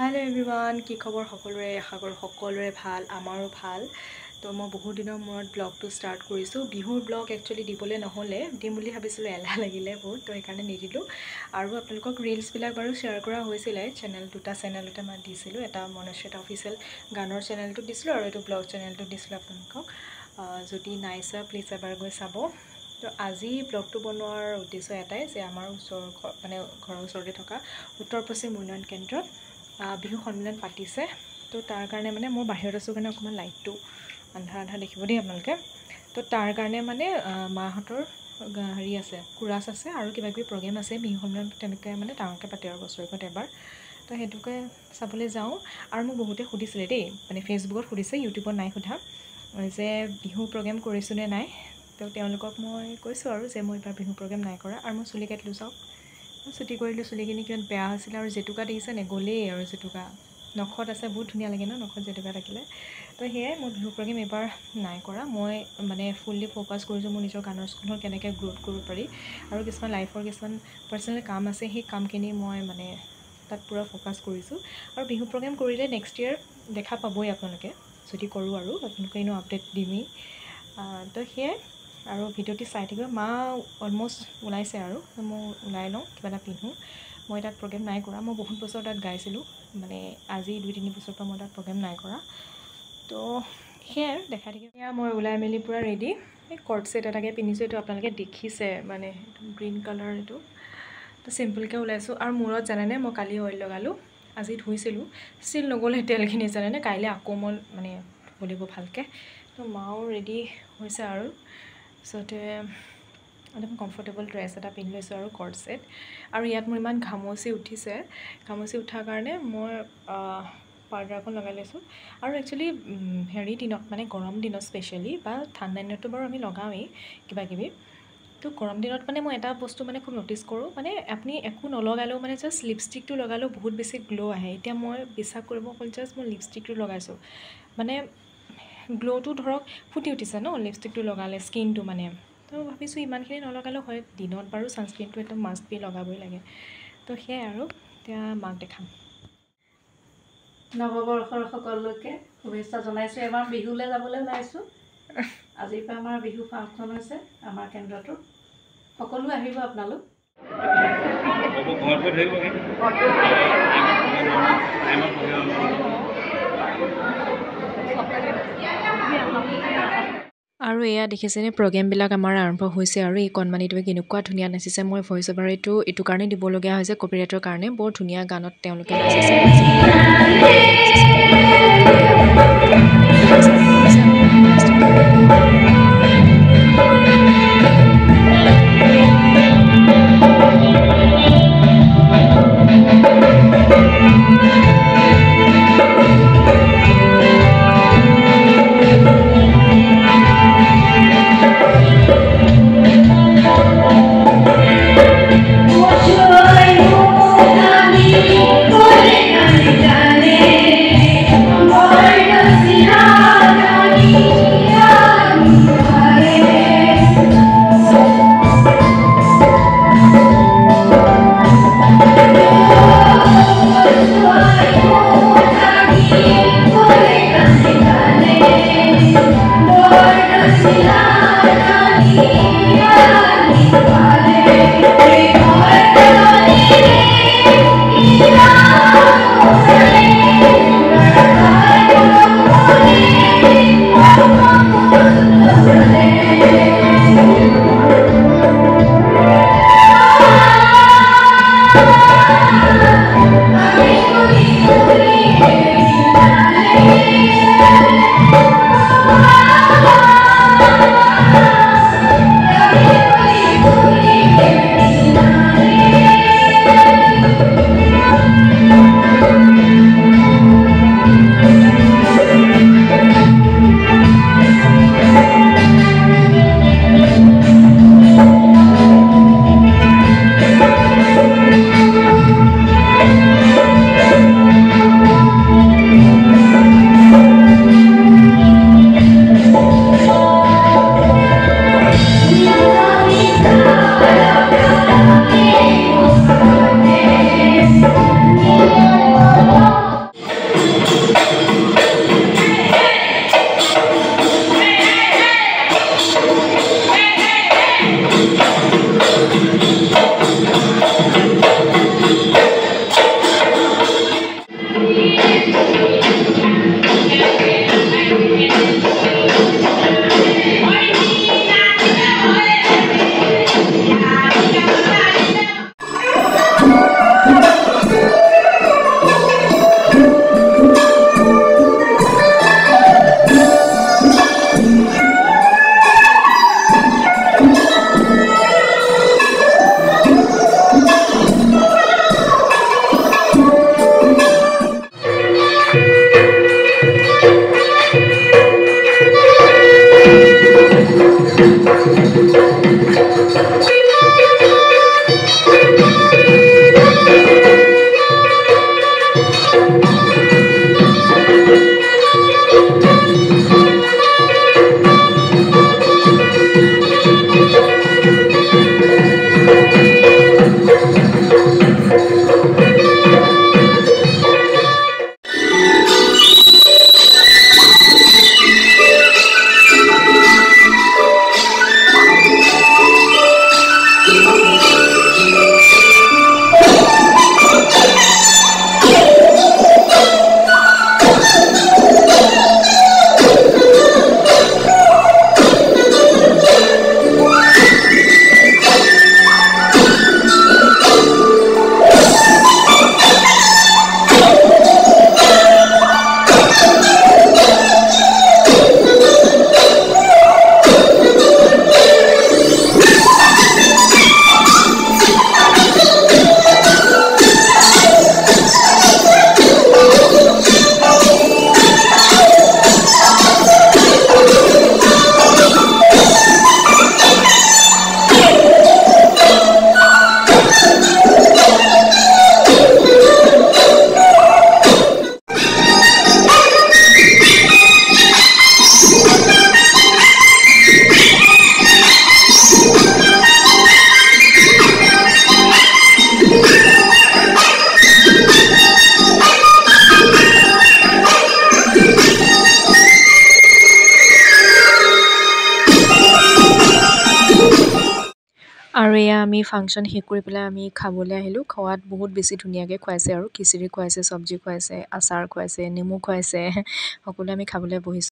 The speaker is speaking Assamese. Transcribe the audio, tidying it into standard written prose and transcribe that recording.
Hello everyone, কি খবৰ সকলোৰে আশা কৰো সকলোৰে ভাল আমাৰো ভাল তো মই বহুত দিনৰ মূৰত ব্লগটো ষ্টাৰ্ট কৰিছো বিহুৰ ব্লগ একচুয়ালি দিবলৈ নহলে দিম বুলি ভাবিছিলো এলাহ লাগিলে বহুত তো সেইকাৰণে নিদিলো আৰু আপোনালোকক ৰিলছ বিলাক বাৰু শেয়াৰ কৰা হৈছিল চেনেল দুটা চেনেলতে মই দিছিলো এটা মনশ্বেতা অফিচিয়েল গানৰ চেনেলটো দিছিলো আৰু এটা ব্লগ চেনেলটো দিছিলো আপোনালোকক যদি নাইছা প্লিজ এবাৰ গৈ চাব তো আজি ব্লগটো বনোৱাৰ উদ্দেশ্য এটাই যে আমাৰ ওচৰ মানে ঘৰৰ ওচৰতে থকা উত্তৰ পশ্চিম উন্নয়ন কেন্দ্ৰত বিহু সন্মিলন পাতিছে তো তাৰ কাৰণে মানে মই বাহিৰত আছো কাৰণে অকমান লাইটটো আন্ধাৰ আন্ধাৰ দেখিব দেই আপোনালোকে তো তাৰ কাৰণে মানে মাহঁতৰ হেৰি আছে কুৰাছ আছে আৰু কিবা কিবি প্ৰগ্ৰাম আছে বিহু সন্মিলন তেনেকৈ মানে ডাঙৰকৈ পাতে আৰু বছৰেকত এবাৰ তো হেতুকে চাবলৈ যাওঁ আৰু মোক বহুতে সুধিছিলে দেই মানে ফেচবুকত সুধিছে ইউটিউবত নাই সোধা যে বিহু প্ৰগ্ৰাম কৰিছো নে নাই তো তেওঁলোকক মই কৈছো আৰু যে মই এবাৰ বিহু প্ৰগ্ৰাম নাই কৰা আৰু মই চুলি কাটিলো চাওক ছুটি কৰিলো চুলিখিনি কিমান বেয়া আছিল আৰু জেতুকা দেখিছে নে গলেই আৰু জেতুকা নখত আছে বহুত ধুনীয়া লাগে ন নখত জেতুকা থাকিলে তো হেয়াই মই বিহু প্ৰগ্ৰাম এবাৰ নাই কৰা মই মানে ফুললি ফোকাস কৰিছো মোৰ নিজৰ গানৰ স্কুলত কেনেকৈ গ্ৰোথ কৰিব পাৰি আৰু কিছুমান লাইফৰ কিছুমান পাৰ্সোনাল কাম আছে সেই কামখিনি মই মানে তাত পুৰা ফোকাস কৰিছো আৰু বিহু প্ৰগ্ৰাম কৰিলে নেক্সট ইয়াৰ দেখা পাবই আপোনালোকে যদি কৰো আৰু আপোনালোকে ইনো আপডেট দিমি তো হেয়াই আৰু ভিডিওটি চাই থাকিব মা অলমোষ্ট ওলাইছে আৰু মই ওলাই লওঁ কিবা এটা পিন্ধো মই তাত প্ৰগ্ৰাম নাই কৰা মই বহুত বছৰ তাত গাইছিলো মানে আজি 2-3 বছৰ পৰা মই তাত প্ৰগ্ৰাম নাই কৰা তো হেয়াই দেখা থাকিব এতিয়া মই ওলাই মেলি পুৰা ৰেডি এই কৰ্ড সেট এটাকে পিন্ধিছো এইটো আপোনালোকে দেখিছে মানে গ্ৰীন কালাৰ এইটো তো সিম্পলকৈ ওলাইছো আৰু মূৰত জানেনে মই কালি অইল লগালো আজি ধুইছিলো ষ্টিল নগলে তেলখিনি জানেনে কাইলে আকৌ মই মানে বলিব ভালকে তো মাও ৰেডি হৈছে আৰু সতে একদম কমফৰ্টেবল ড্ৰেছ এটা পিন্ধি লৈছো আৰু কৰ্ড সেট আৰু ইয়াত মোৰ ইমান ঘামচি উঠিছে ঘামচি উঠাৰ কাৰণে মই পাউডাৰখন লগাই লৈছো আৰু একচুয়ালি হেৰি দিনত মানে গৰম দিনত স্পেশালি বা ঠাণ্ডা দিনতো বাৰু আমি লগাওই কিবা কিবি তো গৰম দিনত মানে মই এটা বস্তু মানে খুব নটিস কৰো মানে আপুনি একো নলগালেও মানে জাস্ট লিপষ্টিকটো লগালেও বহুত বেছি গ্লো আহে এতিয়া মই বিশ্বাস কৰিব অকল জাস্ট মই লিপষ্টিকটো লগাইছো মানে গ্লোটো ধৰক ফুটি উঠিছে ন লিপষ্টিকটো লগালে স্কিনটো মানে তো ভাবিছো ইমানখিনি নলগালেও হয় দিনত বাৰু সানস্ক্ৰিনটো একদম মাষ্ট বি লগাবই লাগে তো হেয়াই আৰু এতিয়া মাক দেখাম নৱবৰ্ষৰ সকলোকে শুভেচ্ছা জনাইছো এবাৰ বিহুলৈ যাবলৈ ওলাইছো আজিৰ পৰা আমাৰ বিহু ফাংচন হৈছে আমাৰ কেন্দ্ৰটো সকলো আহিব আপোনালোক আৰু এয়া দেখিছেনে প্ৰগ্ৰামবিলাক আমাৰ আৰম্ভ হৈছে আৰু এই কণমানিটোৱে কেনেকুৱা ধুনীয়া নাচিছে মই ভইচ অভাৰ এইটো কাৰণে দিবলগীয়া হৈছে কপিৰাইটৰ কাৰণে বৰ ধুনীয়া গানত তেওঁলোকে নাচিছে What you are, আৰু এয়া আমি ফাংচন শেষ কৰি পেলাই আমি খাবলৈ আহিলোঁ। খোৱাত বহুত বেছি ধুনীয়াকৈ খুৱাইছে আৰু খিচিৰি খুৱাইছে, চব্জি খুৱাইছে, আচাৰ খুৱাইছে, নেমু খুৱাইছে, সকলোৱে আমি খাবলৈ বহিছোঁ।